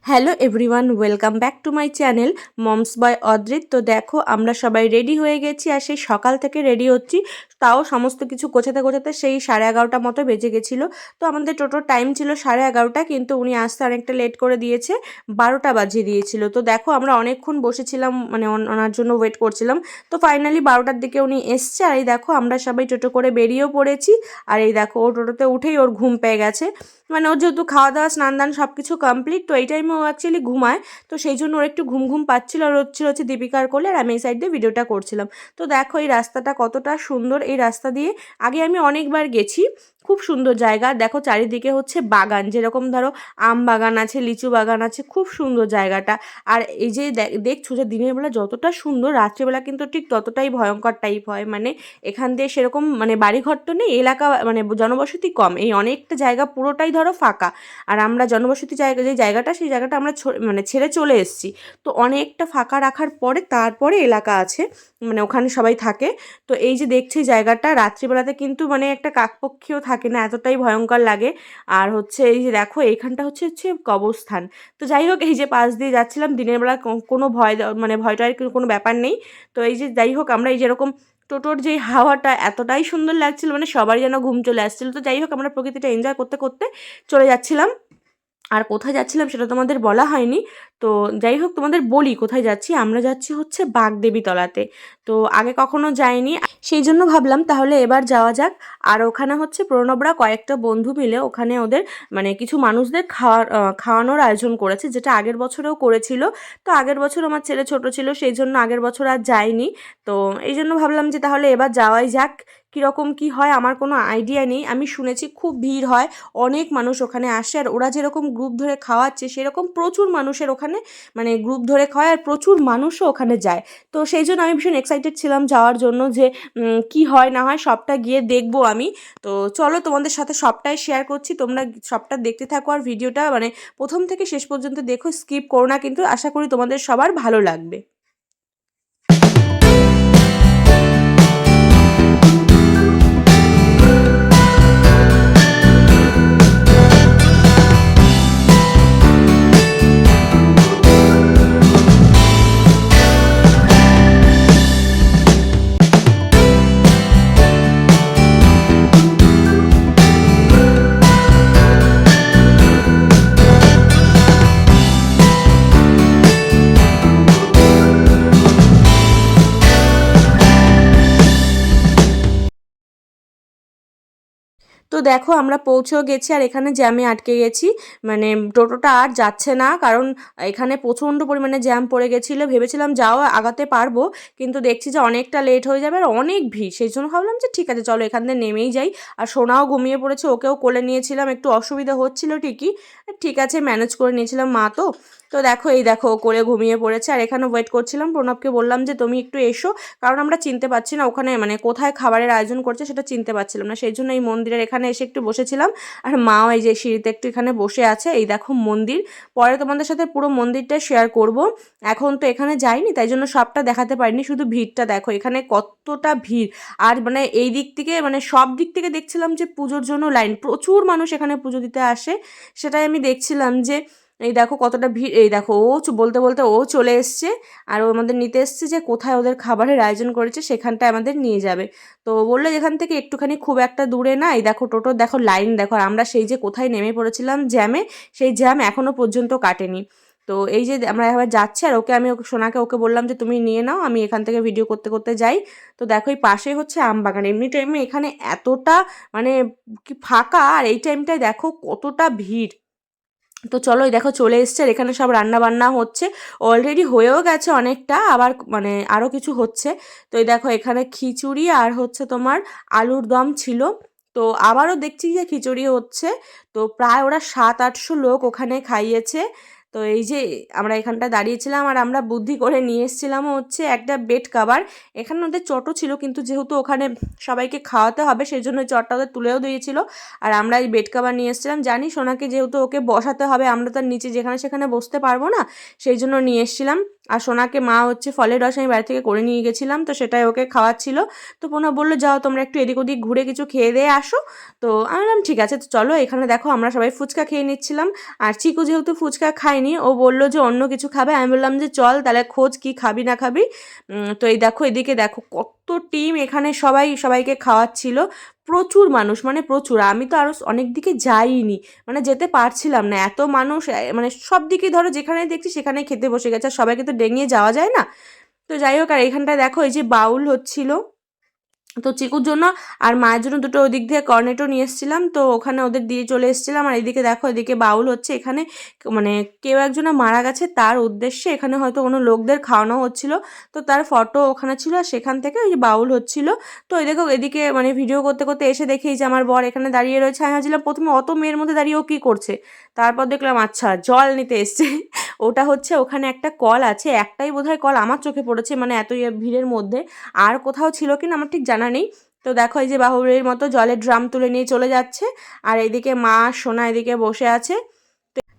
Hello everyone, welcome back to my channel mom's boy Adrit. তো দেখো আমরা সবাই রেডি হয়ে গেছি, আর সেই সকাল থেকে রেডি হচ্ছি, তাও সমস্ত কিছু গোছাতে গোছাতে সেই 11:30 মতো বেজে গেছিলো। তো আমাদের টোটাল টাইম ছিল 11:30, কিন্তু উনি আসতে অনেকটা লেট করে দিয়েছে, 12টা বাজিয়ে দিয়েছিল। তো দেখো আমরা অনেকক্ষণ বসেছিলাম, মানে ওনার জন্য ওয়েট করছিলাম। তো ফাইনালি 12টার দিকে উনি এসছে, আর এই দেখো আমরা সবাই টোটো করে বেরিয়েও পড়েছি। আর এই দেখো ও টোটোতে উঠেই ওর ঘুম পেয়ে গেছে, মানে ওর যেহেতু খাওয়া দাওয়া স্নান দান সব কিছু কমপ্লিট, তো এই টাইমে ও অ্যাকচুয়ালি ঘুমায়। তো সেই জন্য ওর একটু ঘুম ঘুম পাচ্ছিল, আর হচ্ছে দীপিকার কোলে, আর আমি এই সাইড দিয়ে ভিডিওটা করছিলাম। তো দেখো এই রাস্তাটা কতটা সুন্দর, এই রাস্তা দিয়ে আগে আমি অনেকবার গেছি, খুব সুন্দর জায়গা। দেখো চারিদিকে হচ্ছে বাগান, যেরকম ধরো আম বাগান আছে, লিচু বাগান আছে, খুব সুন্দর জায়গাটা। আর এই যে দেখছো যে দিনের বেলা যতটা সুন্দর, রাত্রিবেলা কিন্তু ঠিক ততটাই ভয়ঙ্কর টাইপ হয়। মানে এখান দিয়ে সেরকম মানে বাড়িঘর তো নেই, এলাকা মানে জনবসতি কম, এই অনেকটা জায়গা পুরোটাই ধরো ফাঁকা। আর আমরা জনবসতি জায়গা যে জায়গাটা, সেই জায়গাটা আমরা মানে ছেড়ে চলে এসেছি। তো অনেকটা ফাঁকা রাখার পরে তারপরে এলাকা আছে, মানে ওখানে সবাই থাকে। তো এই যে দেখছি জায়গাটা রাত্রিবেলাতে কিন্তু মানে একটা কাকপক্ষীও থাকে না, এতটাই ভয়ঙ্কর লাগে। আর হচ্ছে এই যে দেখো এইখানটা হচ্ছে কবরস্থান। তো যাই হোক, এই যে পাশ দিয়ে যাচ্ছিলাম দিনের বেলা, কোনো মানে ভয়টার কোনো ব্যাপার নেই। তো এই যে যাই হোক আমরা এই যেরকম টোটোর যে হাওয়াটা এতটাই সুন্দর লাগছিল, মানে সবারই যেন ঘুম চলে আসছিল। তো যাই হোক আমরা প্রকৃতিটা এনজয় করতে করতে চলে যাচ্ছিলাম। আর কোথায় যাচ্ছিলাম সেটা তোমাদের বলা হয়নি। তো যাই হোক তোমাদের বলি কোথায় যাচ্ছি। আমরা যাচ্ছি হচ্ছে বাগদেবী তলাতে। তো আগে কখনো যাইনি, সেই জন্য ভাবলাম তাহলে এবার যাওয়া যাক। আর ওখানে হচ্ছে প্রণবরা কয়েকটা বন্ধু মিলে ওখানে ওদের মানে কিছু মানুষদের খাওয়ানোর আয়োজন করেছে, যেটা আগের বছরেও করেছিল। তো আগের বছর আমার ছেলে ছোট ছিল, সেই জন্য আগের বছর আর যাইনি। তো এই জন্য ভাবলাম যে তাহলে এবার যাওয়াই যাক। কীরকম কী হয় আমার কোনো আইডিয়া নেই, আমি শুনেছি খুব ভিড় হয়, অনেক মানুষ ওখানে আসে। আর ওরা যেরকম গ্রুপ ধরে খাওয়াচ্ছে, সেরকম প্রচুর মানুষের ওখানে মানে গ্রুপ ধরে খাওয়ায়, আর প্রচুর মানুষও ওখানে যায়। তো সেই জন্য আমি ভীষণ এক্সাইটেড ছিলাম যাওয়ার জন্য, যে কি হয় না হয় সবটা গিয়ে দেখবো আমি। তো চলো তোমাদের সাথে সবটাই শেয়ার করছি, তোমরা সবটা দেখতে থাকো, আর ভিডিওটা মানে প্রথম থেকে শেষ পর্যন্ত দেখো, স্কিপ করো না কিন্তু, আশা করি তোমাদের সবার ভালো লাগবে। তো দেখো আমরা পৌঁছেও গেছি, আর এখানে জ্যামে আটকে গেছি, মানে টোটোটা আর যাচ্ছে না, কারণ এখানে প্রচণ্ড পরিমাণে জ্যাম পড়ে গেছিলো। ভেবেছিলাম যাও আগাতে পারবো, কিন্তু দেখছি যে অনেকটা লেট হয়ে যাবে আর অনেক ভিড়, সেই জন্য ভাবলাম যে ঠিক আছে চলো এখান থেকে নেমেই যাই। আর সোনাও ঘুমিয়ে পড়েছে, ওকেও কোলে নিয়েছিলাম, একটু অসুবিধা হচ্ছিলো ঠিকই, ঠিক আছে ম্যানেজ করে নিয়েছিলাম, মা তো। তো দেখো এই দেখো কোলে ঘুমিয়ে পড়েছে, আর এখানে ওয়েট করছিলাম। প্রণবকে বললাম যে তুমি একটু এসো, কারণ আমরা চিনতে পারছি না ওখানে মানে কোথায় খাবারের আয়োজন করছে সেটা চিনতে পারছিলাম না, সেই জন্য এই মন্দিরের এখানে এসে একটু বসেছিলাম। আর মাও এই যে সিঁড়িতে একটু এখানে বসে আছে। এই দেখো মন্দির, পরে তোমাদের সাথে পুরো মন্দিরটা শেয়ার করব। এখন তো এখানে যাইনি, তাই জন্য সবটা দেখাতে পারিনি, শুধু ভিড়টা দেখো এখানে কতটা ভিড়। আর মানে এই দিক থেকে মানে সব দিক থেকে দেখছিলাম যে পুজোর জন্য লাইন, প্রচুর মানুষ এখানে পুজো দিতে আসে, সেটাই আমি দেখছিলাম যে এই দেখো কতটা ভিড়। এই দেখো ও বলতে বলতে ও চলে এসছে, আর ও আমাদের নিতে এসছে যে কোথায় ওদের খাবারের আয়োজন করেছে সেখানটায় আমাদের নিয়ে যাবে। তো বললো যেখান থেকে একটুখানি খুব একটা দূরে না। এই দেখো টোটোর দেখো লাইন দেখো, আর আমরা সেই যে কোথায় নেমে পড়েছিলাম জ্যামে, সেই জ্যাম এখনও পর্যন্ত কাটেনি। তো এই যে আমরা এবার যাচ্ছি, আর ওকে সোনাকে বললাম যে তুমি নিয়ে নাও, আমি এখান থেকে ভিডিও করতে করতে যাই। তো দেখো এই পাশেই হচ্ছে আমবাগান, এমনি টাইমে এখানে এতটা মানে কি ফাঁকা, আর এই টাইমটায় দেখো কতটা ভিড়। তো চলো এই দেখো চলে এসছে, আর এখানে সব রান্না বান্না হচ্ছে, অলরেডি হয়েও গেছে অনেকটা, আবার মানে আরও কিছু হচ্ছে। তো এই দেখো এখানে খিচুড়ি আর হচ্ছে তোমার আলুর দম ছিল। তো আবারও দেখছি যে খিচুড়ি হচ্ছে। তো প্রায় ওরা 700-800 লোক ওখানে খাইয়েছে। তো এই যে আমরা এখানটা দাঁড়িয়েছিলাম, আর আমরা বুদ্ধি করে নিয়ে এসেছিলাম হচ্ছে একটা বেড কাভার। এখানে ওদের চটও ছিল, কিন্তু যেহেতু ওখানে সবাইকে খাওয়াতে হবে সেই জন্য চটটা ওদের তুলেও দিয়েছিল। আর আমরা এই বেড কাভার নিয়ে এসেছিলাম, জানি সোনাকে যেহেতু ওকে বসাতে হবে, আমরা তার নিচে যেখানে সেখানে বসতে পারবো না, সেই জন্য নিয়ে এসেছিলাম। আর সোনাকে মা হচ্ছে ফলের রস আমি বাড়ি থেকে করে নিয়ে গেছিলাম, তো সেটাই ওকে খাওয়াচ্ছিল। তো পোনা বললো যাও তোমরা একটু এদিক ওদিক ঘুরে কিছু খেয়ে দিয়ে আসো। তো আমি বললাম ঠিক আছে, তো চলো। এখানে দেখো আমরা সবাই ফুচকা খেয়ে নিচ্ছিলাম, আর চিকু যেহেতু ফুচকা খায়নি ও বললো যে অন্য কিছু খাবে। আমি বললাম যে চল তাহলে খোঁজ কি খাবি না খাবি। তো এই দেখো এদিকে দেখো কত টিম এখানে সবাই সবাইকে খাওয়াচ্ছিল। প্রচুর মানুষ, মানে প্রচুর। আমি তো আরও অনেক দিকে যাইনি, মানে যেতে পারছিলাম না, এত মানুষ। মানে সব দিকে ধরো যেখানে দেখছি সেখানেই খেতে বসে গেছে, আর সবাইকে তো ডেঙিয়ে যাওয়া যায় না। তো যাই হোক, আর এখানটায় দেখো এই যে বাউল হচ্ছিল, তো চিকুর জন্য আর মায়ের জন্য দুটো ওদিক দিয়ে কর্নেটো নিয়ে এসেছিলাম, তো ওখানে ওদের দিয়ে চলে এসেছিলাম। আর এদিকে দেখো এদিকে বাউল হচ্ছে, এখানে মানে কেউ একজনা মারা গেছে তার উদ্দেশ্যে এখানে হয়তো কোনো লোকদের খাওয়ানো হচ্ছিল, তো তার ফটো ওখানে ছিল, আর সেখান থেকে ওই যে বাউল হচ্ছিল। তো এই দেখো এদিকে মানে ভিডিও করতে করতে এসে দেখি যে আমার বর এখানে দাঁড়িয়ে রয়েছে। আমি ভাবছিলাম প্রথমে অত মেয়ের মধ্যে দাঁড়িয়ে ও কী করছে, তারপর দেখলাম আচ্ছা জল নিতে এসছে। ওটা হচ্ছে ওখানে একটা কল আছে, একটাই বোধহয় কল আমার চোখে পড়েছে, মানে এত ভিড়ের মধ্যে। আর কোথাও ছিল কিনা আমার ঠিক জানা নেই। তো দেখো এই যে বাহুবলীর মতো জলের ড্রাম তুলে নিয়ে চলে যাচ্ছে, আর এইদিকে মা সোনা এদিকে বসে আছে।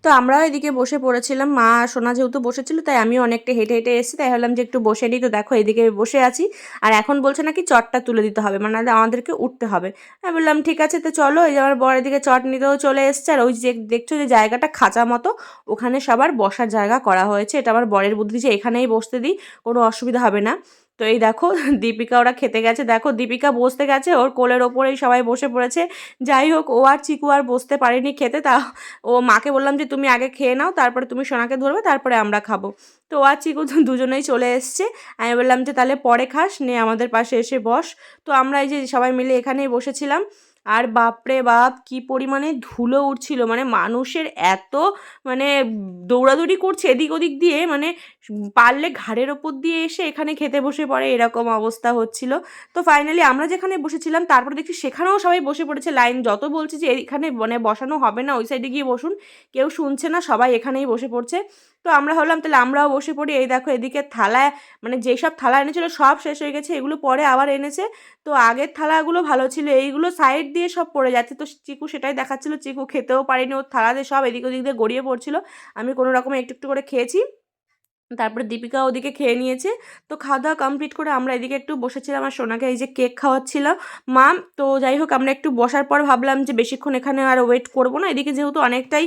তো আমরাও এদিকে বসে পড়েছিলাম, মা আর সোনা যেহেতু বসেছিল তাই আমিও অনেকটা হেঁটে হেঁটে এসেছি, তাই ভাবলাম যে একটু বসে নিই। তো দেখো এদিকে বসে আছি, আর এখন বলছে নাকি চটটা তুলে দিতে হবে, মানে আমাদেরকে উঠতে হবে। আমি বললাম ঠিক আছে, তো চলো। এই যে আমার বর এদিকে চট নিতেও চলে এসছে, আর ওই যে দেখছো যে জায়গাটা খাঁচা মতো, ওখানে সবার বসার জায়গা করা হয়েছে। এটা আমার বরের বুদ্ধি যে এখানেই বসতে দিই, কোনো অসুবিধা হবে না। তো এই দেখো দীপিকা ওরা খেতে গেছে, দেখো দীপিকা বসতে গেছে, ওর কোলের ওপরেই সবাই বসে পড়েছে। যাই হোক, ও আর চিকু আর বসতে পারেনি খেতে, তা ও মাকে বললাম যে তুমি আগে খেয়ে নাও, তারপরে তুমি সোনাকে ধরবে, তারপরে আমরা খাবো। তো ও আর চিকু দুজনেই চলে এসছে। আমি বললাম যে তাহলে পরে খাস, নে আমাদের পাশে এসে বস। তো আমরা এই যে সবাই মিলে এখানেই বসেছিলাম। আর বাপরে বাপ কি পরিমাণে ধুলো উঠছিল, মানে মানুষের এত মানে দৌড়াদৌড়ি করছে এদিক ওদিক দিয়ে, মানে পারলে ঘাড়ের ওপর দিয়ে এসে এখানে খেতে বসে পড়ে, এরকম অবস্থা হচ্ছিল। তো ফাইনালি আমরা যেখানে বসেছিলাম তারপরে দেখছি সেখানেও সবাই বসে পড়েছে লাইন, যত বলছে যে এখানে মানে বসানো হবে না, ওই সাইডে গিয়ে বসুন, কেউ শুনছে না, সবাই এখানেই বসে পড়ছে। তো আমরা ভাবলাম তাহলে আমরাও বসে পড়ি। এই দেখো এদিকে থালায় মানে যেসব থালা এনেছিল সব শেষ হয়ে গেছে, এগুলো পরে আবার এনেছে। তো আগের থালাগুলো ভালো ছিল, এইগুলো সাইড দিয়ে সব পড়ে যাচ্ছে। তো চিকু সেটাই দেখাচ্ছিল, চিকু খেতেও পারিনি, ওর থালাতে সব এদিক ওদিক দিয়ে গড়িয়ে পড়ছিল। আমি কোনো রকমে একটু একটু করে খেয়েছি, তারপরে দীপিকা ওদিকে খেয়ে নিয়েছে। তো খাওয়া দাওয়া কমপ্লিট করে আমরা এদিকে একটু বসেছিলাম, আর সোনাকে এই যে কেক খাওয়াচ্ছিলাম মা। তো যাই হোক, আমরা একটু বসার পর ভাবলাম যে বেশিক্ষণ এখানে আর ওয়েট করবো না, এদিকে যেহেতু অনেকটাই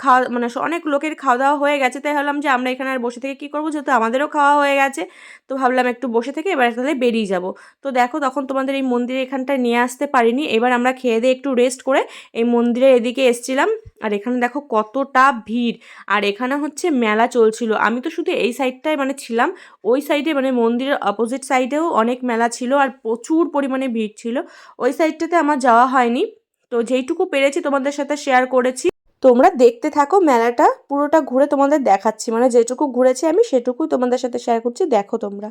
খাওয়া মানে অনেক লোকের খাওয়া দাওয়া হয়ে গেছে, তাই ভাবলাম যে আমরা এখানে আর বসে থেকে কী করবো, যেহেতু আমাদেরও খাওয়া হয়ে গেছে। তো ভাবলাম একটু বসে থেকে এবার তাহলে বেরিয়ে যাব। তো দেখো তখন তোমাদের এই মন্দিরে এখানটায় নিয়ে আসতে পারিনি, এবার আমরা খেয়ে দিয়ে একটু রেস্ট করে এই মন্দিরের এদিকে এসছিলাম। আর এখানে দেখো কতটা ভিড়, আর এখানে হচ্ছে মেলা চলছিল। আমি তো শুধু এই সাইডটায় মানে ছিলাম, ওই সাইডে মানে মন্দিরের অপোজিট সাইডেও অনেক মেলা ছিল, আর প্রচুর পরিমাণে ভিড় ছিল। ওই সাইডটাতে আমার যাওয়া হয়নি, তো যেইটুকু পেরেছি তোমাদের সাথে শেয়ার করেছি। তোমরা দেখতে থাকো, মেলাটা পুরোটা ঘুরে তোমাদের দেখাচ্ছি, মানে যেটুকু ঘুরেছি আমি সেটুকুই তোমাদের সাথে শেয়ার করছি, দেখো তোমরা।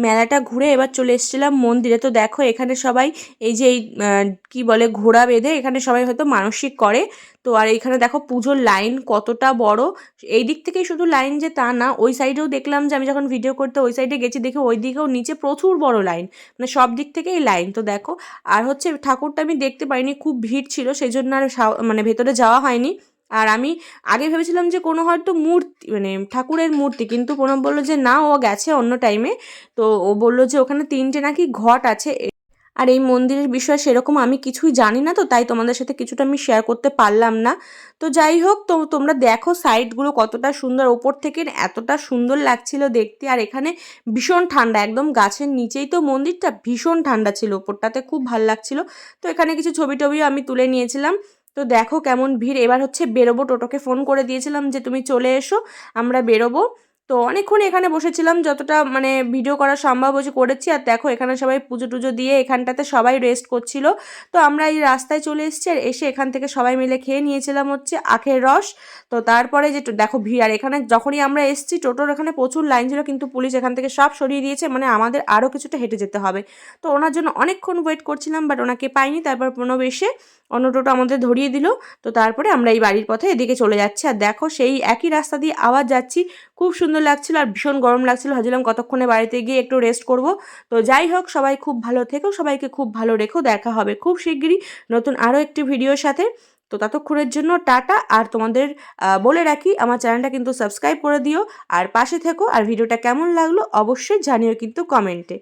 মেলাটা ঘুরে এবার চলে এসেছিলাম মন্দিরে। তো দেখো এখানে সবাই এই যে কি বলে ঘোড়া বেঁধে এখানে সবাই হয়তো মানসিক করে। তো আর এইখানে দেখো পুজোর লাইন কতটা বড়, এই দিক থেকেই শুধু লাইন যে তা না, ওই সাইডেও দেখলাম যে আমি যখন ভিডিও করতে ওই সাইডে গেছি দেখি ওই দিকেও নিচে প্রচুর বড় লাইন, মানে সব দিক থেকেই লাইন। তো দেখো আর হচ্ছে ঠাকুরটা আমি দেখতে পাইনি, খুব ভিড় ছিল সেই জন্য আর মানে ভেতরে যাওয়া হয়নি। আর আমি আগে ভেবেছিলাম যে কোনো হয়তো মূর্তি মানে ঠাকুরের মূর্তি, কিন্তু প্রণব বললো যে না, ও গেছে অন্য টাইমে। তো ও বললো যে ওখানে 3টে নাকি ঘট আছে। আর এই মন্দিরের বিষয়ে সেরকম আমি কিছুই জানি না, তো তাই তোমাদের সাথে কিছুটা আমি শেয়ার করতে পারলাম না। তো যাই হোক, তো তোমরা দেখো সাইডগুলো কতটা সুন্দর, ওপর থেকে এতটা সুন্দর লাগছিল দেখতে। আর এখানে ভীষণ ঠান্ডা, একদম গাছের নিচেই তো মন্দিরটা, ভীষণ ঠান্ডা ছিল, ওপরটাতে খুব ভালো লাগছিল। তো এখানে কিছু ছবি টবিও আমি তুলে নিয়েছিলাম। তো দেখো কেমন ভিড়। এবার হচ্ছে বেরোবো, টোটোকে ফোন করে দিয়েছিলাম যে তুমি চলে এসো, আমরা বেরোবো। তো অনেকক্ষণ এখানে বসেছিলাম, যতটা মানে ভিডিও করা সম্ভব হয়েছে করেছি। আর দেখো এখানে সবাই পুজো টুজো দিয়ে এখানটাতে সবাই রেস্ট করছিল। তো আমরা এই রাস্তায় চলে এসেছি, আর এসে এখান থেকে সবাই মিলে খেয়ে নিয়েছিলাম হচ্ছে আখের রস। তো তারপরে যে দেখো ভিড়, আর এখানে যখনই আমরা এসেছি টোটোর এখানে প্রচুর লাইন ছিল, কিন্তু পুলিশ এখান থেকে সব সরিয়ে দিয়েছে, মানে আমাদের আরও কিছুটা হেঁটে যেতে হবে। তো ওনার জন্য অনেকক্ষণ ওয়েট করছিলাম, বাট ওনাকে পাইনি। তারপর প্রণব এসে অন্য টোটো আমাদের ধরিয়ে দিল। তো তারপরে আমরা এই বাড়ির পথে এদিকে চলে যাচ্ছি। আর দেখো সেই একই রাস্তা দিয়ে আবার যাচ্ছি, খুব সুন্দর লাগছিল আর ভীষণ গরম লাগছিল। ভাবছিলাম কতক্ষণে বাড়িতে গিয়ে একটু রেস্ট করব। তো যাই হোক, সবাই খুব ভালো থেকো, সবাইকে খুব ভালো রেখো। দেখা হবে খুব শিগগিরই নতুন আরও একটি ভিডিওর সাথে। তো ততক্ষণের জন্য টাটা। আর তোমাদের বলে রাখি, আমার চ্যানেলটা কিন্তু সাবস্ক্রাইব করে দিও আর পাশে থেকো। আর ভিডিওটা কেমন লাগলো অবশ্যই জানিও কিন্তু কমেন্টে।